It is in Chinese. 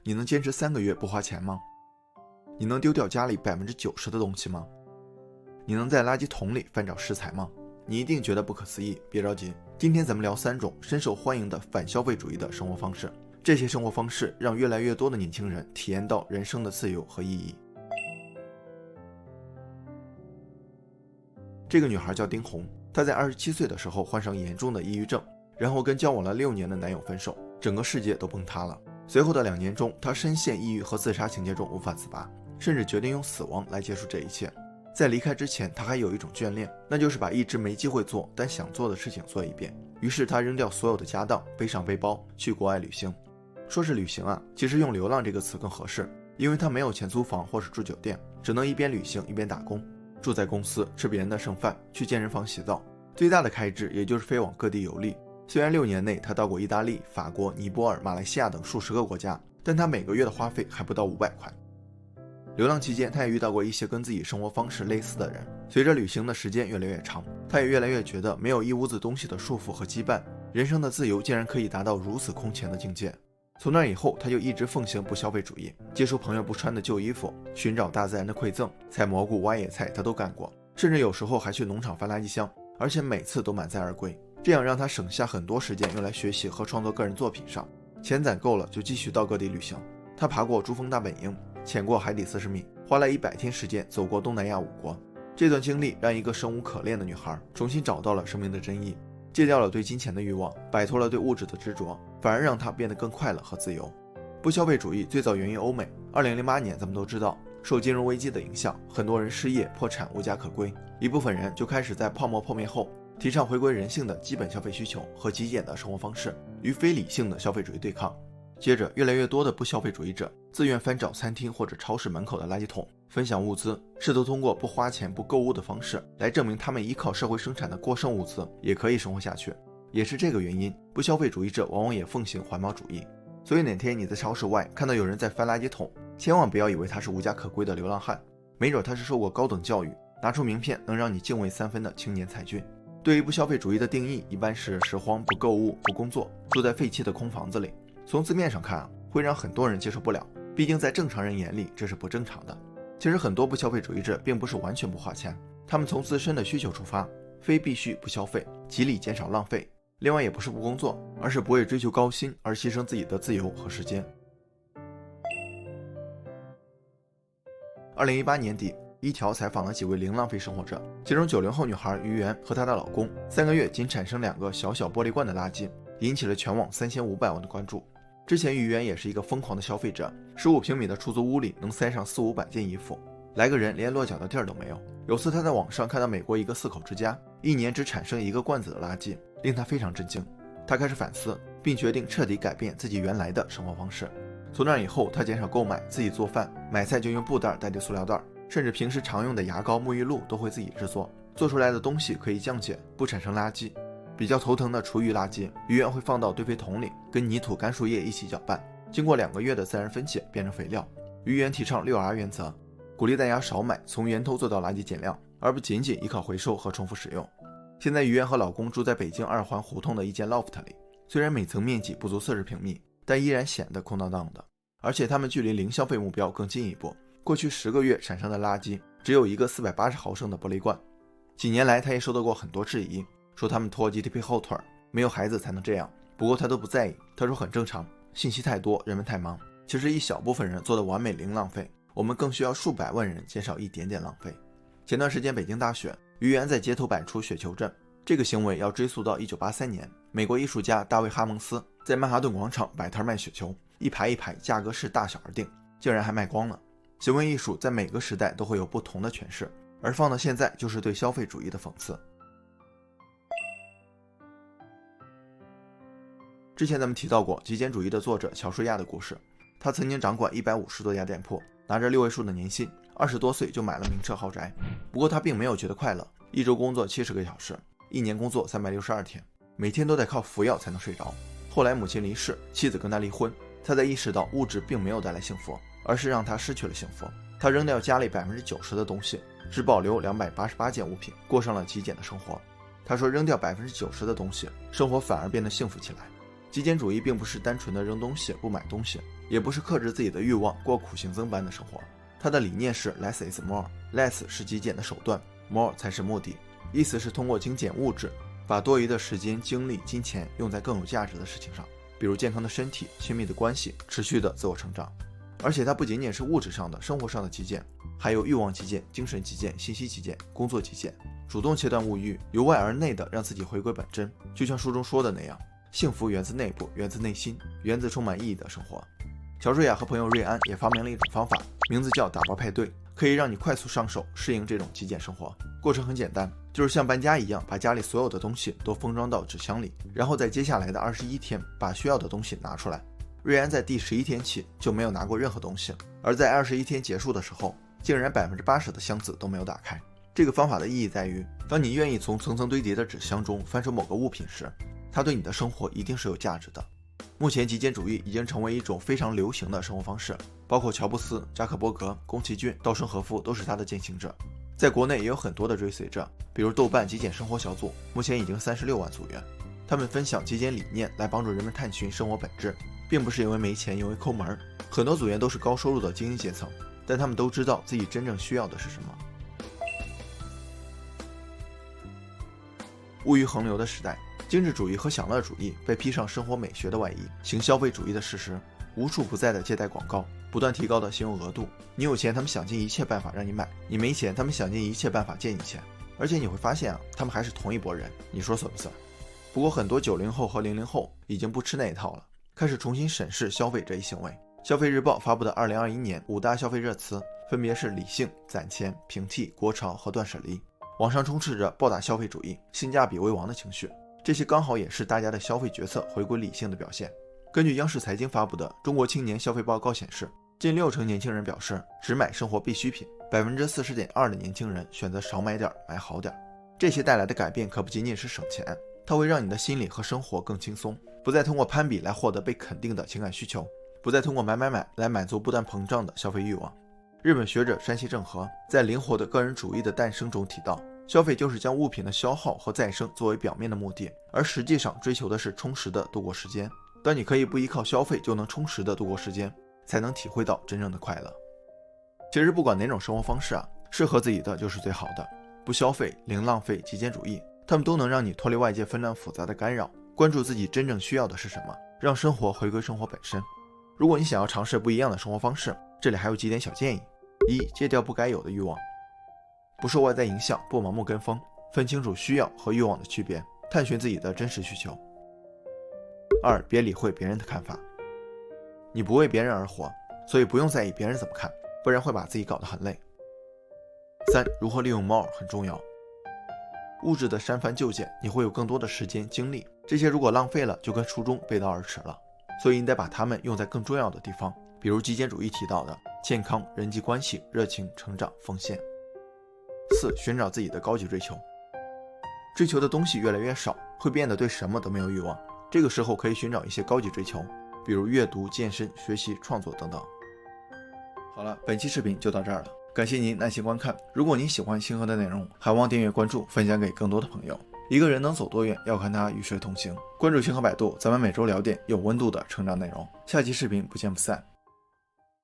你能坚持3个月不花钱吗？你能丢掉家里90%的东西吗？你能在垃圾桶里翻找食材吗？你一定觉得不可思议，别着急，今天咱们聊3种深受欢迎的反消费主义的生活方式。这些生活方式让越来越多的年轻人体验到人生的自由和意义。这个女孩叫丁红，她在27岁的时候患上严重的抑郁症，然后跟交往了6年的男友分手，整个世界都崩塌了。随后的2年中，她深陷抑郁和自杀情节中无法自拔，甚至决定用死亡来结束这一切。在离开之前，她还有一种眷恋，那就是把一直没机会做但想做的事情做一遍。于是她扔掉所有的家当，背上背包去国外旅行。说是旅行啊，其实用流浪这个词更合适，因为她没有钱租房或是住酒店，只能一边旅行一边打工，住在公司，吃别人的剩饭，去健身房洗澡，最大的开支也就是飞往各地游历。虽然6年内她到过意大利、法国、尼泊尔、马来西亚等数十个国家，但她每个月的花费还不到500块。流浪期间，她也遇到过一些跟自己生活方式类似的人。随着旅行的时间越来越长，她也越来越觉得没有一屋子东西的束缚和羁绊，人生的自由竟然可以达到如此空前的境界。从那以后，她就一直奉行不消费主义，接收朋友不穿的旧衣服，寻找大自然的馈赠，采蘑菇、挖野菜，她都干过，甚至有时候还去农场翻垃圾箱，而且每次都满载而归。这样让她省下很多时间用来学习和创作个人作品上，钱攒够了就继续到各地旅行。她爬过珠峰大本营，潜过海底40米，花了100天时间走过东南亚5国。这段经历让一个生无可恋的女孩重新找到了生命的真意，戒掉了对金钱的欲望，摆脱了对物质的执着，反而让她变得更快乐和自由。不消费主义最早源于欧美，2008年咱们都知道，受金融危机的影响，很多人失业破产无家可归，一部分人就开始在泡沫破灭后提倡回归人性的基本消费需求和极简的生活方式，与非理性的消费主义对抗。接着，越来越多的不消费主义者自愿翻找餐厅或者超市门口的垃圾桶，分享物资，试图通过不花钱不购物的方式来证明他们依靠社会生产的过剩物资也可以生活下去。也是这个原因，不消费主义者往往也奉行环保主义。所以哪天你在超市外看到有人在翻垃圾桶，千万不要以为他是无家可归的流浪汉，没准他是受过高等教育，拿出名片能让你敬畏3分的青年才俊。对于不消费主义的定义，一般是拾荒、不购物、不工作，住在废弃的空房子里。从字面上看啊，会让很多人接受不了，毕竟在正常人眼里这是不正常的。其实很多不消费主义者并不是完全不花钱，他们从自身的需求出发，非必须不消费，极力减少浪费。另外也不是不工作，而是不为追求高薪而牺牲自己的自由和时间。2018年底，一条采访了几位零浪费生活者，其中90后女孩于媛和她的老公3个月仅产生2个小小玻璃罐的垃圾，引起了全网3500万的关注。之前于媛也是一个疯狂的消费者，15平米的出租屋里能塞上400-500件衣服，来个人连落脚的地儿都没有。有次他在网上看到美国一个4口之家1年只产生1个罐子的垃圾，令他非常震惊。他开始反思，并决定彻底改变自己原来的生活方式。从那以后，他减少购买，自己做饭，买菜就用布袋代替塑料袋，甚至平时常用的牙膏、沐浴露都会自己制作，做出来的东西可以降解，不产生垃圾。比较头疼的厨余垃圾，于媛会放到堆肥桶里，跟泥土、干树叶一起搅拌，经过2个月的自然分解变成肥料。于媛提倡6R 原则，鼓励大家少买，从源头做到垃圾减量，而不仅仅依靠回收和重复使用。现在于媛和老公住在北京2环胡同的一间 loft 里，虽然每层面积不足40平米，但依然显得空荡荡的。而且他们距离零消费目标更进一步，过去10个月产生的垃圾只有一个480毫升的玻璃罐。几年来，他也受到过很多质疑，说他们拖 GDP 后腿，没有孩子才能这样。不过他都不在意，他说很正常，信息太多，人们太忙。其实一小部分人做的完美零浪费，我们更需要数百万人减少一点点浪费。前段时间北京大选，于媛在街头摆出雪球阵，这个行为要追溯到1983年，美国艺术家大卫哈蒙斯在曼哈顿广场摆摊卖雪球，一排一排，价格是大小而定，竟然还卖光了。行为艺术在每个时代都会有不同的诠释，而放到现在就是对消费主义的讽刺。之前咱们提到过极简主义的作者乔舒亚的故事，他曾经掌管150多家店铺，拿着6位数的年薪，20多岁就买了名车豪宅。不过他并没有觉得快乐，一周工作70个小时，1年工作362天，每天都得靠服药才能睡着。后来母亲离世，妻子跟他离婚，他才意识到物质并没有带来幸福，而是让他失去了幸福。他扔掉家里90%的东西，只保留288件物品，过上了极简的生活。他说扔掉90%的东西，生活反而变得幸福起来。极简主义并不是单纯的扔东西不买东西，也不是克制自己的欲望过苦行僧般的生活。它的理念是 less is more，less 是极简的手段， more 才是目的。意思是通过精简物质，把多余的时间、精力、金钱用在更有价值的事情上，比如健康的身体、亲密的关系、持续的自我成长。而且它不仅仅是物质上的、生活上的极简，还有欲望极简、精神极简、信息极简、工作极简，主动切断物欲，由外而内的让自己回归本真。就像书中说的那样，幸福源自内部，源自内心，源自充满意义的生活。乔瑞亚和朋友瑞安也发明了一种方法，名字叫打包派对，可以让你快速上手，适应这种极简生活。过程很简单，就是像搬家一样，把家里所有的东西都封装到纸箱里，然后在接下来的21天把需要的东西拿出来。瑞安在第11天起就没有拿过任何东西，而在21天结束的时候，竟然80%的箱子都没有打开。这个方法的意义在于，当你愿意从层层堆叠的纸箱中翻出某个物品时，它对你的生活一定是有价值的。目前极简主义已经成为一种非常流行的生活方式，包括乔布斯、扎克伯格、宫崎骏、稻盛和夫都是他的践行者。在国内也有很多的追随者，比如豆瓣极简生活小组，目前已经36万组员。他们分享极简理念来帮助人们探寻生活本质，并不是因为没钱，因为抠门。很多组员都是高收入的精英阶层，但他们都知道自己真正需要的是什么。物欲横流的时代，精致主义和享乐主义被披上生活美学的外衣，行消费主义的事实，无处不在的借贷广告，不断提高的信用额度。你有钱，他们想尽一切办法让你买；你没钱，他们想尽一切办法借你钱。而且你会发现他们还是同一拨人，你说算不算？不过很多90后和00后已经不吃那一套了，开始重新审视消费这一行为。消费日报发布的2021年5大消费热词分别是理性、攒钱、平替、国潮和断舍离。网上充斥着暴打消费主义、性价比为王的情绪，这些刚好也是大家的消费决策回归理性的表现。根据央视财经发布的《中国青年消费报告》显示，近60%年轻人表示只买生活必需品，40.2%的年轻人选择少买点买好点。这些带来的改变可不仅仅是省钱，它会让你的心理和生活更轻松，不再通过攀比来获得被肯定的情感需求，不再通过买来满足不断膨胀的消费欲望。日本学者山西正和在《灵活的个人主义的诞生》中提到，消费就是将物品的消耗和再生作为表面的目的，而实际上追求的是充实的度过时间。当你可以不依靠消费就能充实的度过时间，才能体会到真正的快乐。其实不管哪种生活方式适合自己的就是最好的。不消费、零浪费、极简主义，它们都能让你脱离外界纷乱复杂的干扰，关注自己真正需要的是什么，让生活回归生活本身。如果你想要尝试不一样的生活方式，这里还有几点小建议。1. 戒掉不该有的欲望，不受外在影响，不盲目跟风，分清楚需要和欲望的区别，探寻自己的真实需求。2. 别理会别人的看法，你不为别人而活，所以不用在意别人怎么看，不然会把自己搞得很累。3. 如何利用 more 很重要，物质的删繁就简，你会有更多的时间精力，这些如果浪费了，就跟书中背道而驰了，所以你得把它们用在更重要的地方，比如极简主义提到的健康、人际关系、热情、成长、奉献。4. 寻找自己的高级追求，追求的东西越来越少，会变得对什么都没有欲望，这个时候可以寻找一些高级追求，比如阅读、健身、学习、创作等等。好了，本期视频就到这儿了，感谢您耐心观看。如果您喜欢星河的内容，还望订阅关注，分享给更多的朋友。一个人能走多远，要看他与谁同行。关注星河百度，咱们每周聊点有温度的成长内容。下期视频不见不散。